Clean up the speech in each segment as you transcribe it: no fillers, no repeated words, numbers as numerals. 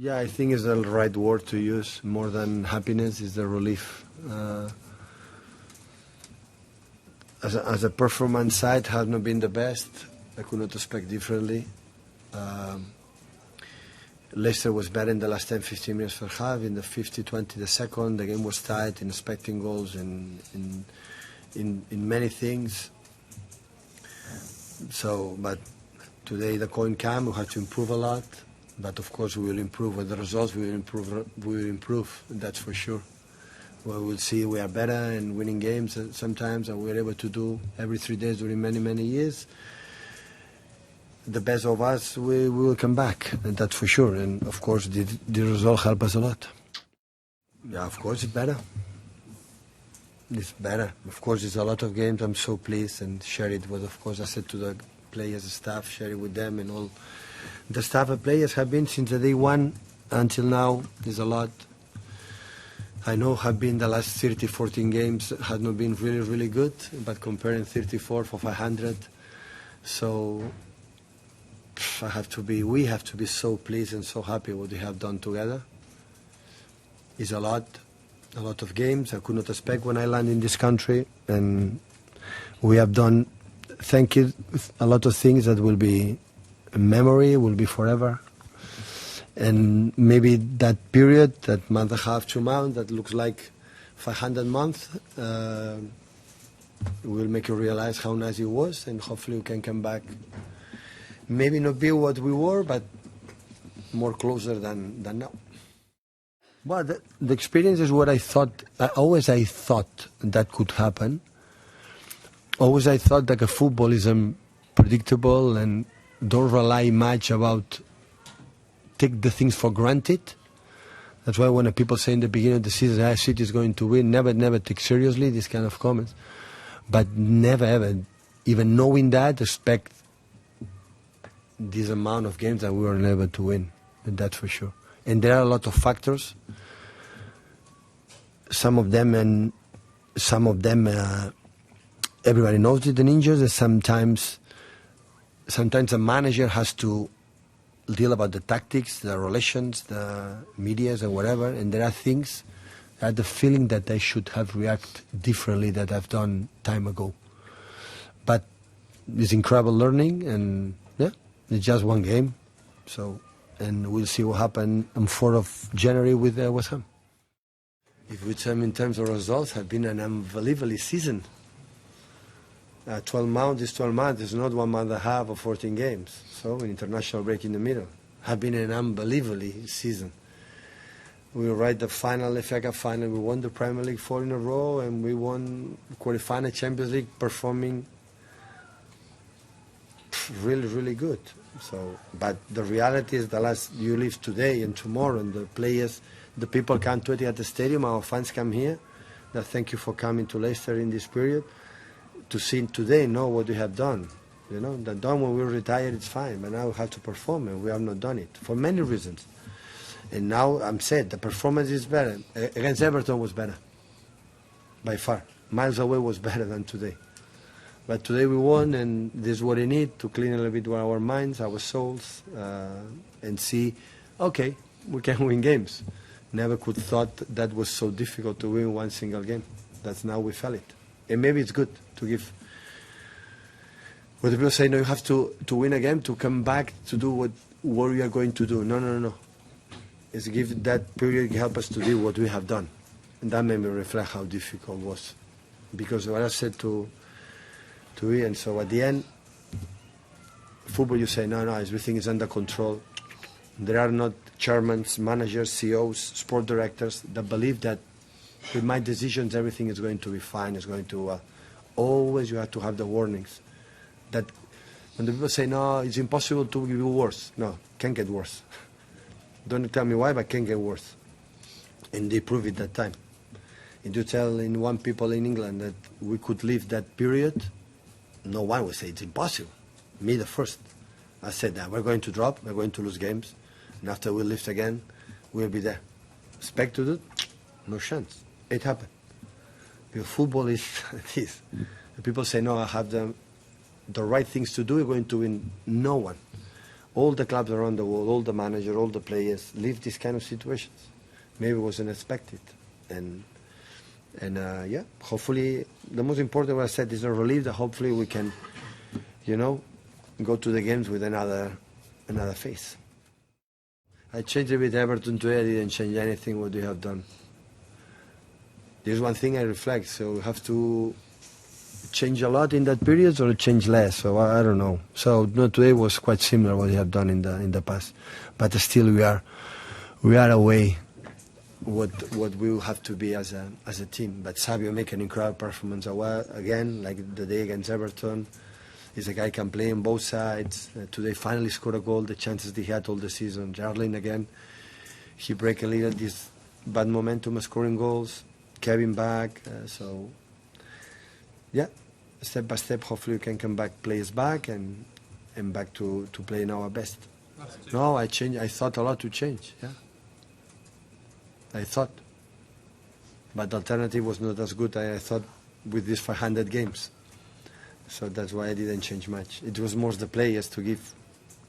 Yeah, I think it's the right word to use. More than happiness is the relief. As a performance side has not been the best. I could not expect differently. Leicester was better in the last 10-15 minutes for half. In the 50-20 the second, the game was tight in expecting goals and in many things. So, but today the coin came. We have to improve a lot. But of course we will improve with the results. We will improve. We will improve. That's for sure. Well, we'll see. We are better and winning games sometimes, and we're able to do every 3 days during many years. The best of us, we will come back, and that's for sure. And of course, the result help us a lot. Yeah, of course, it's better. It's better. Of course, it's a lot of games. I'm so pleased and share it with. Of course, I said to the players, the staff, share it with them, and all. The staff and players have been since the day one until now. There's a lot. I know have been the last 14 games have not been really good, but comparing 34 for 500, so we have to be so pleased and so happy what we have done together. It's a lot of games. I could not expect when I landed in this country, and we have done, thank you, a lot of things that will be memory, will be forever. And maybe that period, that month and a half, 2 months, that looks like 500 months, will make you realize how nice it was, and hopefully we can come back. Maybe not be what we were, but more closer than now. Well, the experience is what I thought. Always I thought that could happen. Always I thought that football is unpredictable and don't rely much about take the things for granted. That's why when people say in the beginning of the season, City is going to win, never take seriously these kind of comments. But never ever, even knowing that, expect this amount of games that we were never to win. And that's for sure. And there are a lot of factors. Some of them everybody knows the ninjas, and sometimes a manager has to deal about the tactics, the relations, the medias and whatever, and there are things, I had the feeling that I should have reacted differently that I've done time ago. But it's incredible learning, and yeah, it's just one game. So, and we'll see what happens on 4th of January with West Ham. If we term in terms of results, have been an unbelievable season. 12 months is 12 months. It's not 1 month and a half or 14 games. So an international break in the middle. Have been an unbelievable season. We were right the final, FA Cup final. We won the Premier League 4 in a row, and we won qualifying the Champions League, performing really good. So, but the reality is you live today and tomorrow, and the players, the people come to it at the stadium. Our fans come here. Now, thank you for coming to Leicester in this period. To see today, know what we have done. You know, that done when we retire, it's fine. But now we have to perform, and we have not done it for many reasons. And now I'm said the performance is better. Against Everton was better, by far. Miles away was better than today. But today we won, and this is what we need to clean a little bit our minds, our souls, and see, okay, we can win games. Never could thought that was so difficult to win one single game. That's now we felt it. And maybe it's good to give. What the people say, no, you have to win a game to come back to do what we are going to do. No. It's give that period help us to do what we have done. And that made me reflect how difficult it was. Because what I said to Ian, so at the end, football you say, no, everything is under control. There are not chairmen, managers, CEOs, sport directors that believe that with my decisions, everything is going to be fine, it's going to well. Always you have to have the warnings. That when the people say, no, it's impossible to give you worse. No, can get worse. Don't tell me why, but can get worse. And they proved it that time. And you tell in one people in England that we could live that period, no one would say it's impossible. Me the first. I said that we're going to drop, we're going to lose games, and after we lift again, we'll be there. Expect to do it? No chance. It happened. Because football is this. People say, no, I have the right things to do, you're going to win. No one. all the clubs around the world, all the managers, all the players live these kind of situations. Maybe it was unexpected. And yeah, hopefully, the most important what I said is a relief that hopefully we can, go to the games with another face. I changed a bit Everton today. I didn't change anything what we have done. There's one thing I reflect, so we have to change a lot in that period or change less, so I don't know. So today was quite similar what we have done in the past, but still we are away what we will have to be as a team. But Savinho make an incredible performance again, like the day against Everton. He's a guy who can play on both sides. Today finally scored a goal, the chances he had all the season. Erling again, he break a little this bad momentum of scoring goals. Kevin back, so yeah, step by step, hopefully we can come back, players back, and back to playing our best. No, I thought a lot to change, yeah. I thought. But the alternative was not as good, I thought, with these 500 games. So that's why I didn't change much. It was more the players to give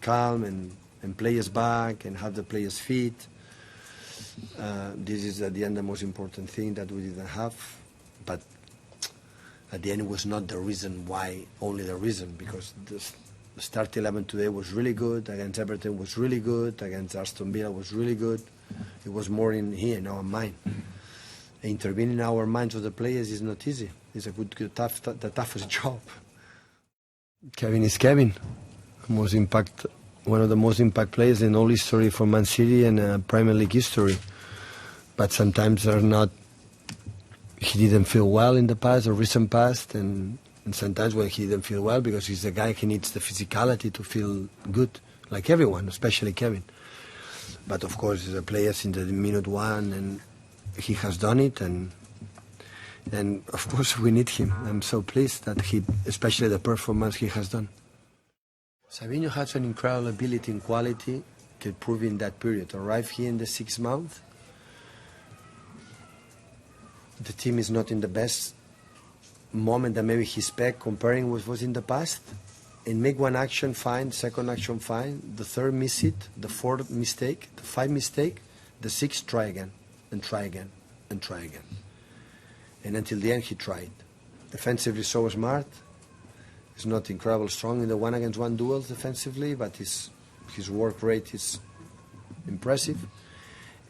calm and players back and have the players fit. This is at the end the most important thing that we didn't have. But at the end it was not the reason why, only the reason, because the start 11 today was really good, against Everton was really good, against Aston Villa was really good. It was more in here, in our mind. Intervening in our minds of the players is not easy. It's a the toughest job. Kevin is Kevin. One of the most impact players in all history for Man City and Premier League history. But sometimes he didn't feel well in the past or recent past, and sometimes when he didn't feel well, because he's a guy who needs the physicality to feel good, like everyone, especially Kevin. But of course, he's a player since the minute one, and he has done it, and of course we need him. I'm so pleased that especially the performance he has done. Savinho has an incredible ability and quality to prove in that period. Arrived here in the 6th month. The team is not in the best moment that maybe he expect comparing what was in the past. And make one action fine, second action fine, the third miss it, the fourth mistake, the 5th mistake, the 6th try again, and try again, and try again. And until the end he tried. Defensively so smart. He's not incredibly strong in the 1-against-1 duels defensively, but his work rate is impressive,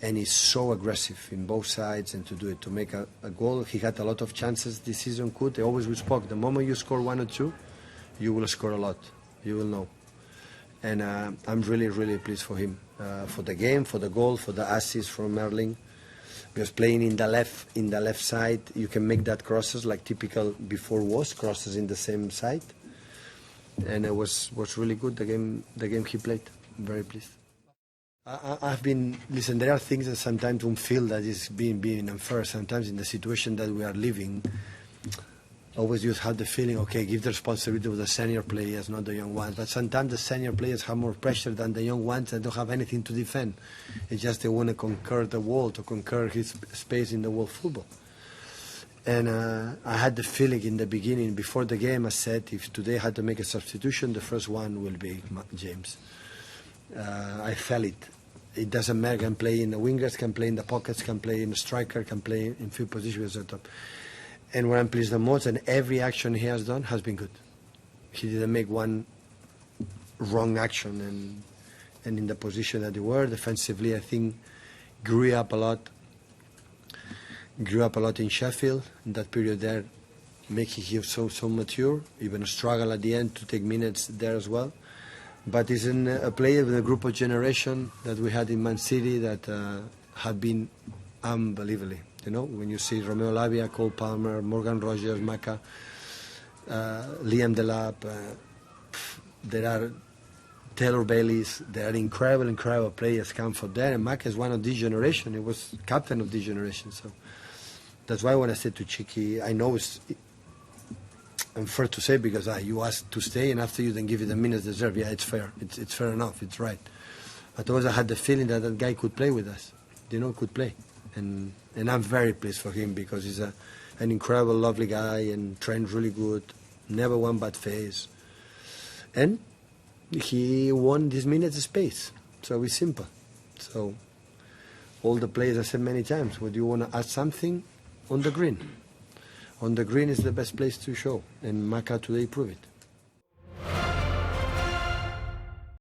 and he's so aggressive in both sides and to do it, to make a goal. He had a lot of chances this season. They always spoke. The moment you score 1 or 2, you will score a lot. You will know. And I'm really, really pleased for him, for the game, for the goal, for the assist from Erling. Because playing in the left side, you can make that crosses like typical before was crosses in the same side. And it was really good, the game he played. I'm very pleased. I've been, listen, there are things that sometimes don't feel that is being unfair. Sometimes in the situation that we are living, always you have the feeling, okay, give the responsibility to the senior players, not the young ones. But sometimes the senior players have more pressure than the young ones and don't have anything to defend. It's just they want to conquer the world, to conquer his space in the world football. And I had the feeling in the beginning, before the game, I said, if today I had to make a substitution, the first one will be James. I felt it. It doesn't matter, can play in the wingers, can play in the pockets, can play in the striker, can play in field positions at the top. And what I'm pleased the most, and every action he has done has been good. He didn't make one wrong action, and in the position that they were, defensively, I think, grew up a lot in Sheffield, in that period there, making him so mature, even a struggle at the end to take minutes there as well. But he's a player with a group of generation that we had in Man City that have been unbelievable. You know, when you see Romeo Lavia, Cole Palmer, Morgan Rogers, Maka, Liam Delap, there are Taylor Bayliss, there are incredible players come from there, and Maka is one of this generation. He was captain of this generation, so that's why when I said to Chiki, I know it's unfair to say because you asked to stay, and after you then give it the minutes deserved. Yeah, it's fair. It's fair enough. It's right. But always I had the feeling that guy could play with us. Could play. And I'm very pleased for him because he's an incredible, lovely guy and trained really good, never one bad face. And he won this minute space. So it's simple. So all the players, I said many times, would you want to add something on the green? On the green is the best place to show, and Maka today proved it.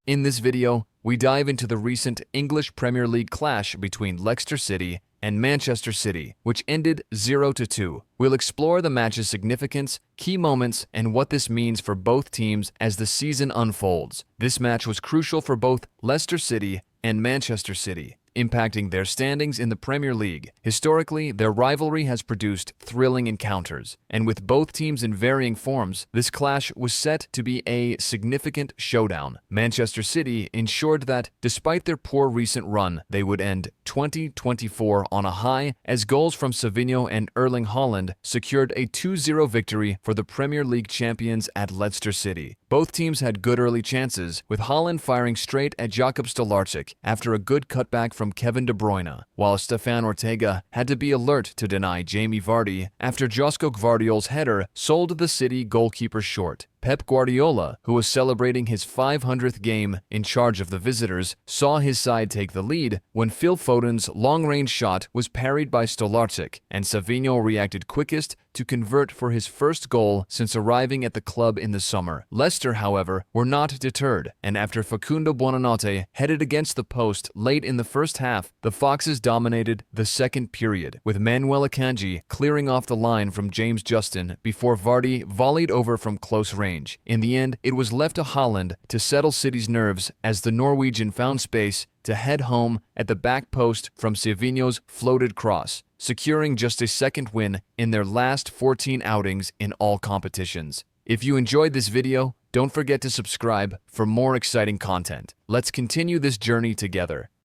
In this video, we dive into the recent English Premier League clash between Leicester City and Manchester City, which ended 0-2. We'll explore the match's significance, key moments, and what this means for both teams as the season unfolds. This match was crucial for both Leicester City and Manchester City, impacting their standings in the Premier League. Historically, their rivalry has produced thrilling encounters, and with both teams in varying forms, this clash was set to be a significant showdown. Manchester City ensured that, despite their poor recent run, they would end 2024 on a high, as goals from Savinho and Erling Haaland secured a 2-0 victory for the Premier League champions at Leicester City. Both teams had good early chances, with Haaland firing straight at Jakub Stolarczyk after a good cutback from Kevin De Bruyne, while Stefan Ortega had to be alert to deny Jamie Vardy after Josko Gvardiol's header sold the City goalkeeper short. Pep Guardiola, who was celebrating his 500th game in charge of the visitors, saw his side take the lead when Phil Foden's long-range shot was parried by Stolarczyk, and Savinho reacted quickest to convert for his first goal since arriving at the club in the summer. Leicester, however, were not deterred, and after Facundo Buonanotte headed against the post late in the first half, the Foxes dominated the second period, with Manuel Akanji clearing off the line from James Justin before Vardy volleyed over from close range. In the end, it was left to Haaland to settle City's nerves as the Norwegian found space to head home at the back post from Savinho's floated cross, securing just a second win in their last 14 outings in all competitions. If you enjoyed this video, don't forget to subscribe for more exciting content. Let's continue this journey together.